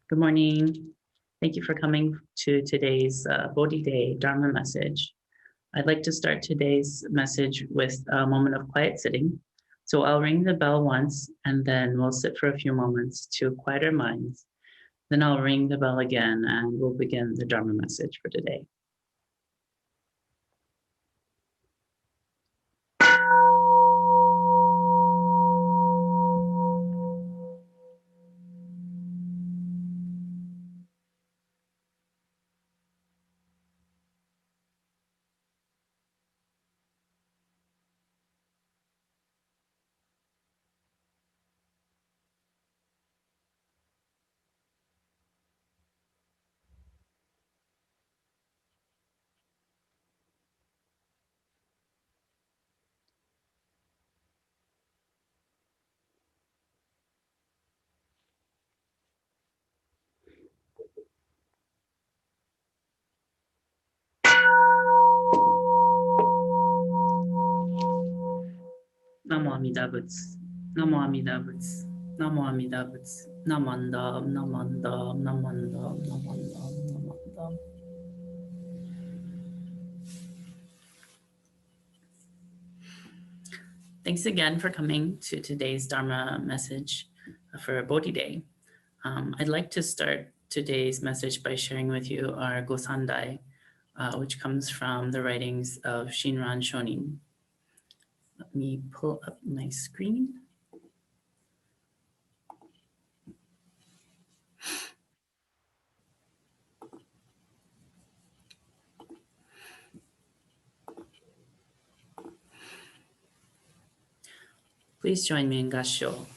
Good morning. Thank you for coming to today's Bodhi Day Dharma message. I'd like to start today's message with a moment of quiet sitting. So I'll ring the bell once and then we'll sit for a few moments to quiet our minds. Then I'll ring the bell again and we'll begin the Dharma message for today. Namo Amida Butsu. Namo Amida Butsu. Namo Amida Butsu. Namandam, namandam, namandam, namandam, namandam. Thanks again for coming to today's Dharma message for Bodhi Day. I'd like to start today's message by sharing with you our Gosandai, which comes from the writings of Shinran Shonin. Let me pull up my screen. Please join me in Gassho.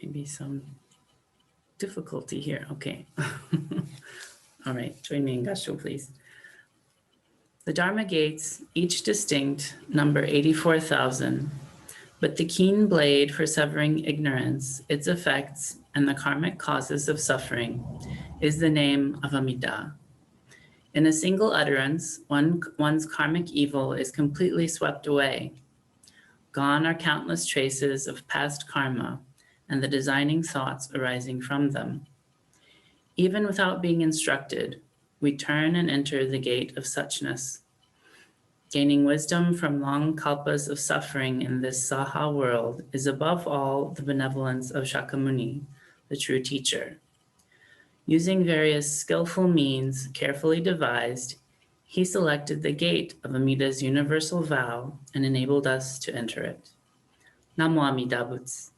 Maybe some difficulty here. Okay. All right, join me in Gassho, please. The Dharma gates, each distinct, number 84,000, but the keen blade for severing ignorance, its effects, and the karmic causes of suffering is the name of Amida. In a single utterance, one's karmic evil is completely swept away. Gone are countless traces of past karma and the designing thoughts arising from them. Even without being instructed, we turn and enter the gate of suchness. Gaining wisdom from long kalpas of suffering in this Saha world is above all the benevolence of Shakyamuni, the true teacher. Using various skillful means carefully devised, he selected the gate of Amida's universal vow and enabled us to enter it. Namo Amida Butsu.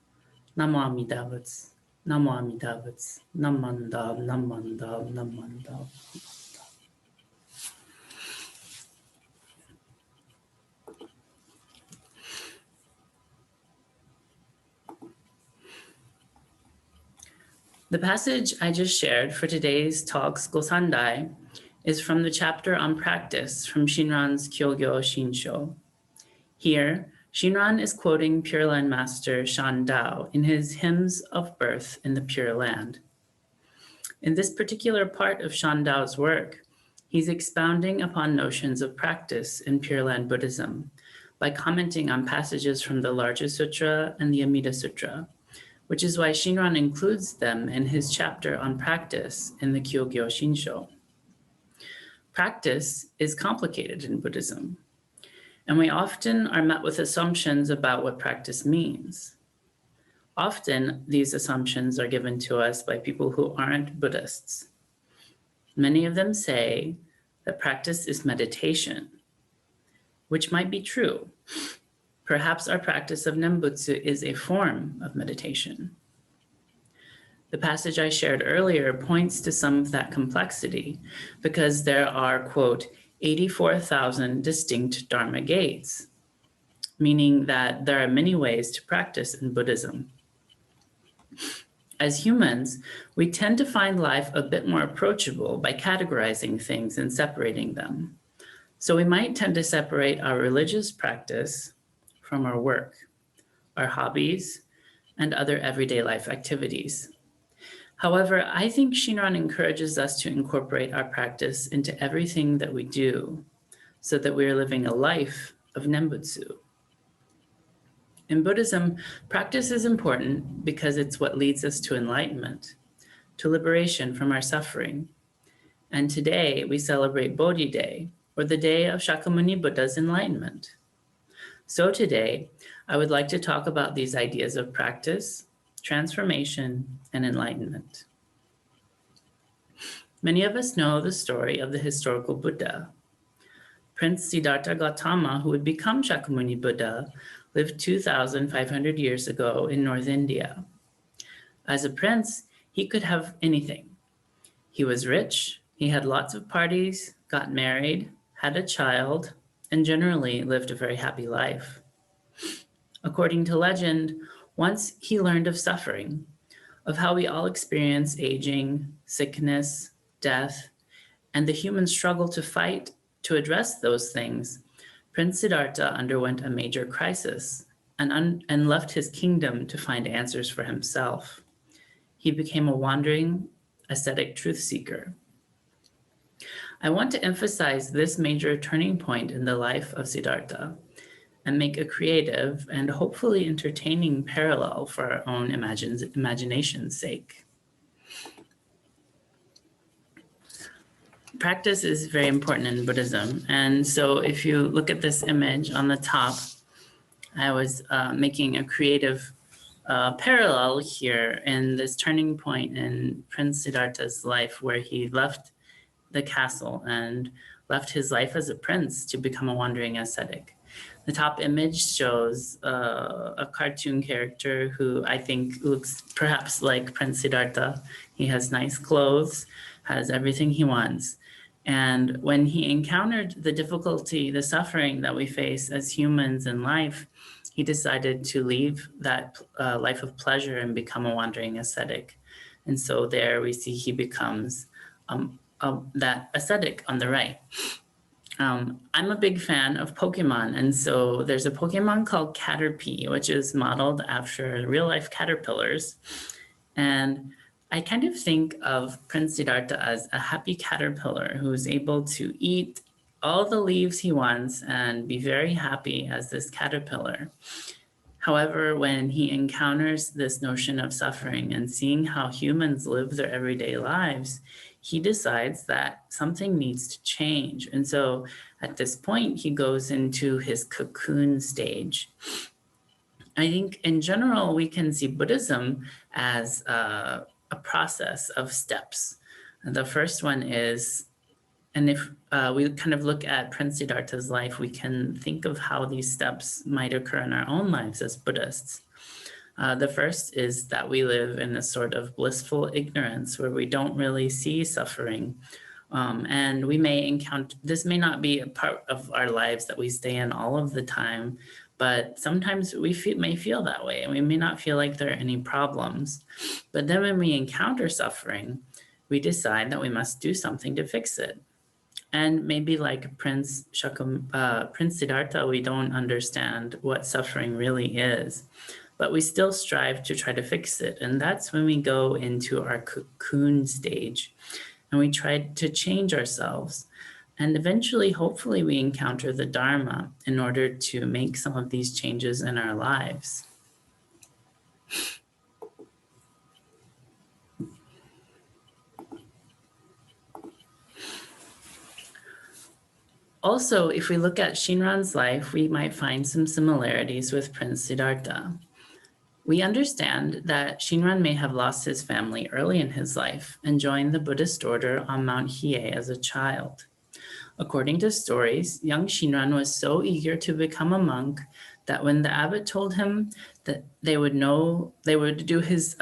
Namo Amida Butsu. Namo Amida Butsu. Namandam, namandam, namandam. The passage I just shared for today's talk's Gosandai is from the chapter on practice from Shinran's Kyogyo Shinsho. Here, Shinran is quoting Pure Land Master Shan Dao in his Hymns of Birth in the Pure Land. In this particular part of Shan Dao's work, he's expounding upon notions of practice in Pure Land Buddhism by commenting on passages from the Larger Sutra and the Amida Sutra, which is why Shinran includes them in his chapter on practice in the Kyogyo Shinsho. Practice is complicated in Buddhism, and we often are met with assumptions about what practice means. Often, these assumptions are given to us by people who aren't Buddhists. Many of them say that practice is meditation, which might be true. Perhaps our practice of Nembutsu is a form of meditation. The passage I shared earlier points to some of that complexity because there are, quote, 84,000 distinct Dharma gates, meaning that there are many ways to practice in Buddhism. As humans, we tend to find life a bit more approachable by categorizing things and separating them. So we might tend to separate our religious practice from our work, our hobbies, and other everyday life activities. However, I think Shinran encourages us to incorporate our practice into everything that we do so that we are living a life of Nembutsu. In Buddhism, practice is important because it's what leads us to enlightenment, to liberation from our suffering. And today we celebrate Bodhi Day, or the day of Shakyamuni Buddha's enlightenment. So today, I would like to talk about these ideas of practice, transformation, and enlightenment. Many of us know the story of the historical Buddha. Prince Siddhartha Gautama, who would become Shakyamuni Buddha, lived 2,500 years ago in North India. As a prince, he could have anything. He was rich, he had lots of parties, got married, had a child, and generally lived a very happy life. According to legend, once he learned of suffering, of how we all experience aging, sickness, death, and the human struggle to fight to address those things. Prince Siddhartha underwent a major crisis and left his kingdom to find answers for himself. He became a wandering, ascetic truth seeker. I want to emphasize this major turning point in the life of Siddhartha and make a creative and hopefully entertaining parallel for our own imagination's sake. Practice is very important in Buddhism. And so if you look at this image on the top, I was making a creative parallel here in this turning point in Prince Siddhartha's life, where he left the castle and left his life as a prince to become a wandering ascetic. The top image shows a cartoon character who I think looks perhaps like Prince Siddhartha. He has nice clothes, has everything he wants. And when he encountered the difficulty, the suffering that we face as humans in life, he decided to leave that life of pleasure and become a wandering ascetic. And so there we see he becomes that ascetic on the right. I'm a big fan of Pokemon, and so there's a Pokemon called Caterpie, which is modeled after real-life caterpillars. And I kind of think of Prince Siddhartha as a happy caterpillar who's able to eat all the leaves he wants and be very happy as this caterpillar. However, when he encounters this notion of suffering and seeing how humans live their everyday lives, he decides that something needs to change. And so at this point, he goes into his cocoon stage. I think in general, we can see Buddhism as a process of steps. And the first one is, and if we kind of look at Prince Siddhartha's life, we can think of how these steps might occur in our own lives as Buddhists. The first is that we live in a sort of blissful ignorance where we don't really see suffering. And we may encounter, this may not be a part of our lives that we stay in all of the time, but sometimes we may feel that way, and we may not feel like there are any problems. But then when we encounter suffering, we decide that we must do something to fix it. And maybe like Prince Siddhartha, we don't understand what suffering really is, but we still strive to try to fix it. And that's when we go into our cocoon stage and we try to change ourselves. And eventually, hopefully, we encounter the Dharma in order to make some of these changes in our lives. Also, if we look at Shinran's life, we might find some similarities with Prince Siddhartha. We understand that Shinran may have lost his family early in his life and joined the Buddhist order on Mount Hiei as a child. According to stories, young Shinran was so eager to become a monk that when the abbot told him that they would do his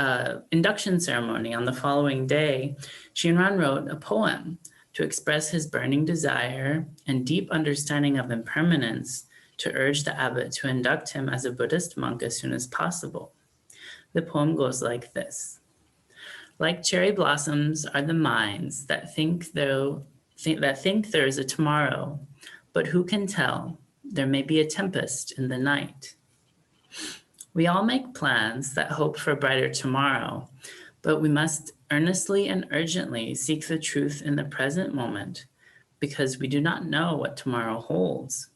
induction ceremony on the following day, Shinran wrote a poem to express his burning desire and deep understanding of impermanence to urge the abbot to induct him as a Buddhist monk as soon as possible. The poem goes like this. Like cherry blossoms are the minds that think there is a tomorrow, but who can tell? There may be a tempest in the night. We all make plans that hope for a brighter tomorrow, but we must earnestly and urgently seek the truth in the present moment because we do not know what tomorrow holds.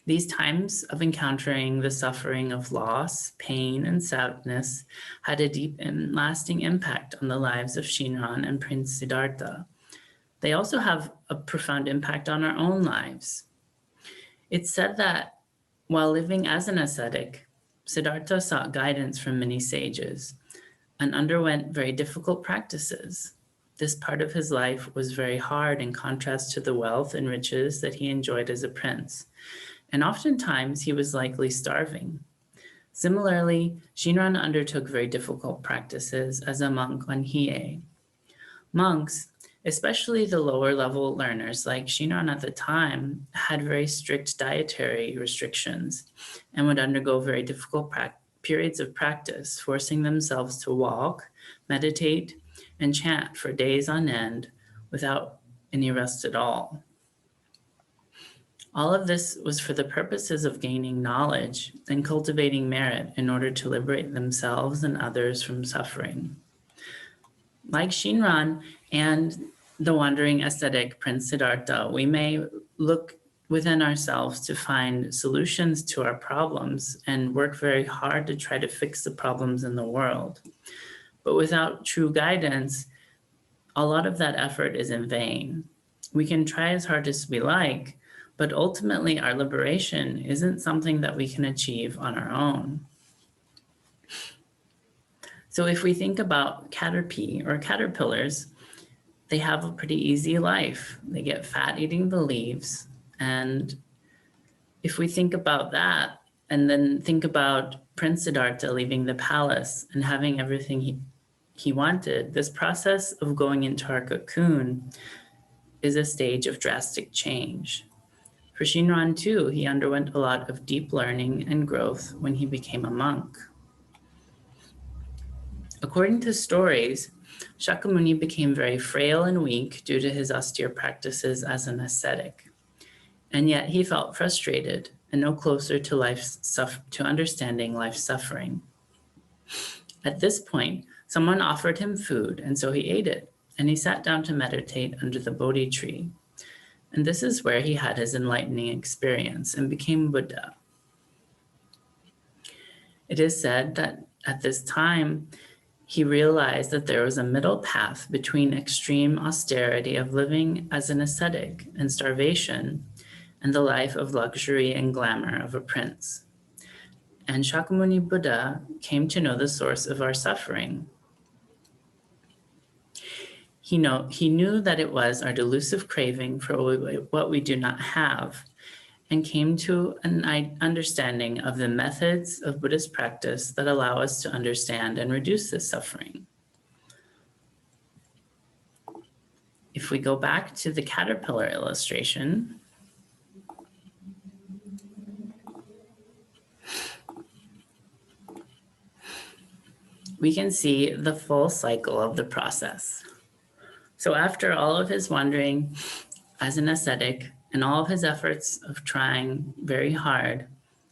These times of encountering the suffering of loss, pain, and sadness had a deep and lasting impact on the lives of Shinran and Prince Siddhartha. They also have a profound impact on our own lives. It's said that while living as an ascetic, Siddhartha sought guidance from many sages and underwent very difficult practices. This part of his life was very hard in contrast to the wealth and riches that he enjoyed as a prince, and oftentimes he was likely starving. Similarly, Shinran undertook very difficult practices as a monk on Hiei. Monks, especially the lower level learners like Shinran at the time, had very strict dietary restrictions and would undergo very difficult periods of practice, forcing themselves to walk, meditate, and chant for days on end without any rest at all. All of this was for the purposes of gaining knowledge and cultivating merit in order to liberate themselves and others from suffering. Like Shinran and the wandering ascetic Prince Siddhartha, we may look within ourselves to find solutions to our problems and work very hard to try to fix the problems in the world. But without true guidance, a lot of that effort is in vain. We can try as hard as we like, but ultimately our liberation isn't something that we can achieve on our own. So if we think about caterpillars, they have a pretty easy life. They get fat eating the leaves. And if we think about that, and then think about Prince Siddhartha leaving the palace and having everything he wanted, this process of going into our cocoon is a stage of drastic change. For Shinran too, he underwent a lot of deep learning and growth when he became a monk. According to stories, Shakyamuni became very frail and weak due to his austere practices as an ascetic. And yet he felt frustrated and no closer to understanding life's suffering. At this point, someone offered him food, and so he ate it, and he sat down to meditate under the Bodhi tree. And this is where he had his enlightening experience and became Buddha. It is said that at this time, he realized that there was a middle path between extreme austerity of living as an ascetic and starvation and the life of luxury and glamour of a prince. And Shakyamuni Buddha came to know the source of our suffering. He knew that it was our delusive craving for what we do not have, and came to an understanding of the methods of Buddhist practice that allow us to understand and reduce this suffering. If we go back to the caterpillar illustration, we can see the full cycle of the process. So after all of his wandering as an ascetic and all of his efforts of trying very hard,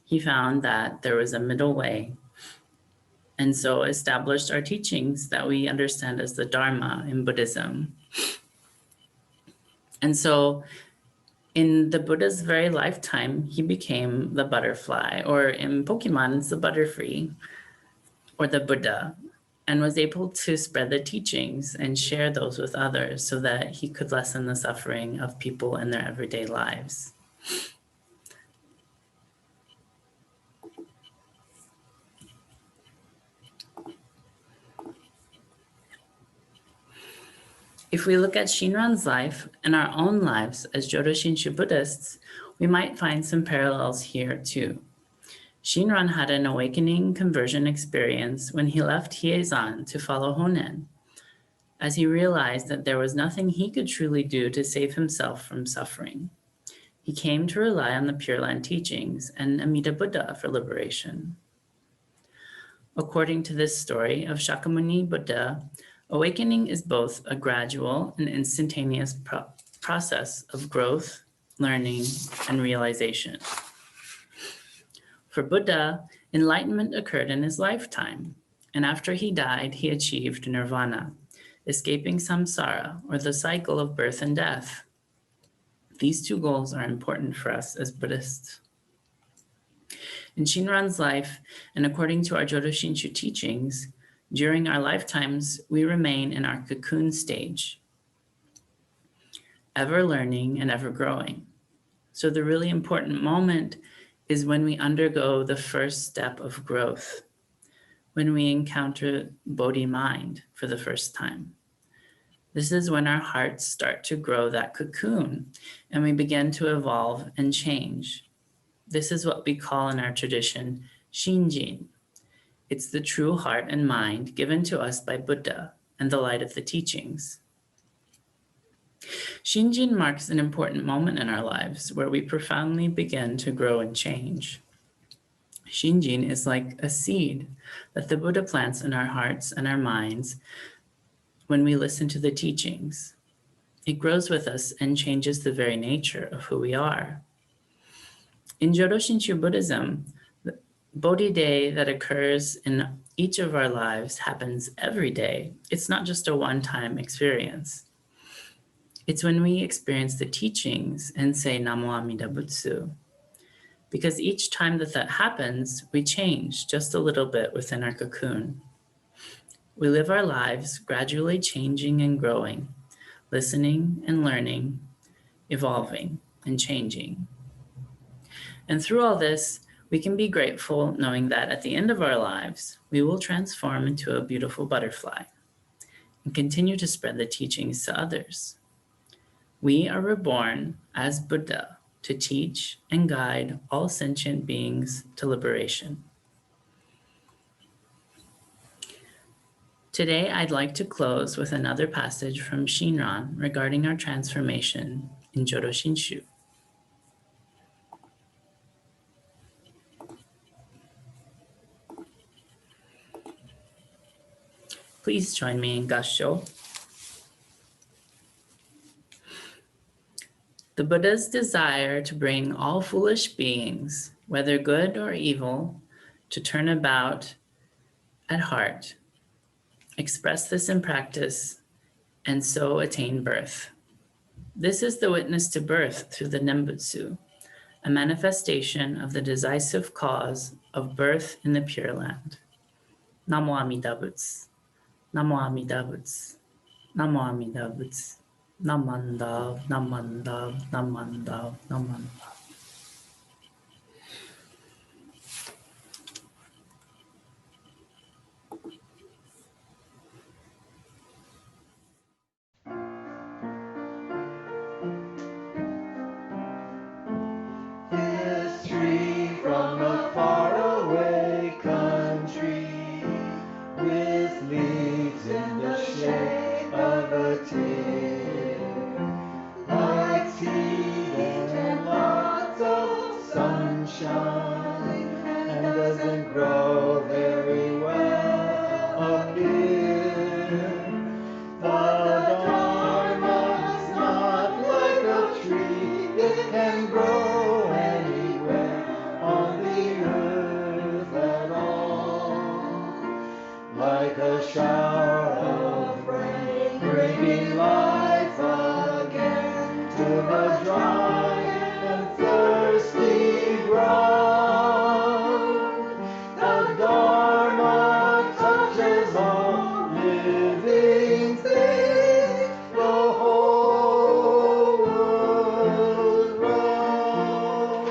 he found that there was a middle way, and so established our teachings that we understand as the Dharma in Buddhism. And so in the Buddha's very lifetime, he became the butterfly, or in Pokemon, it's the Butterfree, or the Buddha, and was able to spread the teachings and share those with others so that he could lessen the suffering of people in their everyday lives. If we look at Shinran's life and our own lives as Jodo Shinshu Buddhists, we might find some parallels here too. Shinran had an awakening conversion experience when he left Hiezan to follow Honen, as he realized that there was nothing he could truly do to save himself from suffering. He came to rely on the Pure Land teachings and Amida Buddha for liberation. According to this story of Shakyamuni Buddha, awakening is both a gradual and instantaneous process of growth, learning, and realization. For Buddha, enlightenment occurred in his lifetime, and after he died, he achieved nirvana, escaping samsara, or the cycle of birth and death. These two goals are important for us as Buddhists. In Shinran's life, and according to our Jodo Shinshu teachings, during our lifetimes, we remain in our cocoon stage, ever learning and ever growing. So the really important moment is when we undergo the first step of growth, when we encounter Bodhi mind for the first time. This is when our hearts start to grow that cocoon and we begin to evolve and change. This is what we call in our tradition Shinjin. It's the true heart and mind given to us by Buddha and the light of the teachings. Shinjin marks an important moment in our lives where we profoundly begin to grow and change. Shinjin is like a seed that the Buddha plants in our hearts and our minds when we listen to the teachings. It grows with us and changes the very nature of who we are. In Jodo Shinshu Buddhism, the Bodhi Day that occurs in each of our lives happens every day. It's not just a one-time experience. It's when we experience the teachings and say Namo Amida Butsu. Because each time that happens, we change just a little bit within our cocoon. We live our lives gradually changing and growing, listening and learning, evolving and changing. And through all this, we can be grateful knowing that at the end of our lives, we will transform into a beautiful butterfly and continue to spread the teachings to others. We are reborn as Buddha to teach and guide all sentient beings to liberation. Today, I'd like to close with another passage from Shinran regarding our transformation in Jodo Shinshu. Please join me in Gassho. The Buddha's desire to bring all foolish beings, whether good or evil, to turn about at heart, express this in practice, and so attain birth. This is the witness to birth through the Nembutsu, a manifestation of the decisive cause of birth in the Pure Land. Namo Amida Butsu. Namo Amida Butsu. Namo Amida Butsu. Namandav, Namandav, Namandav, Namandav. History from a faraway country, with leaves in the shape of a tear. Like seed and lots of sunshine, and doesn't grow very well up here. The Dharma's not like a tree, it can grow anywhere on the earth at all. Like a shower of rain, bringing life again to the dry and thirsty ground. The Dharma touches all living things, the whole world round.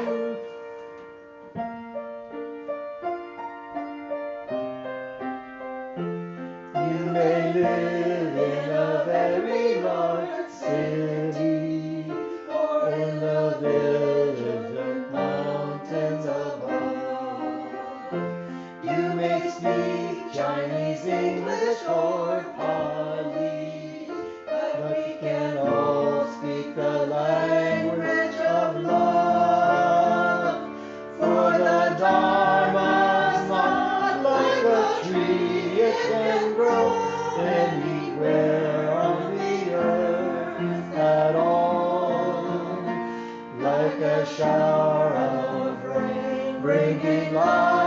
You may live in a very large city, or in the village of mountains above. You may speak Chinese, English, or Pali, but you can all speak the language of love. For the Dharma's not like a tree, it can grow anywhere on the earth at all. Like a shower of rain, bringing life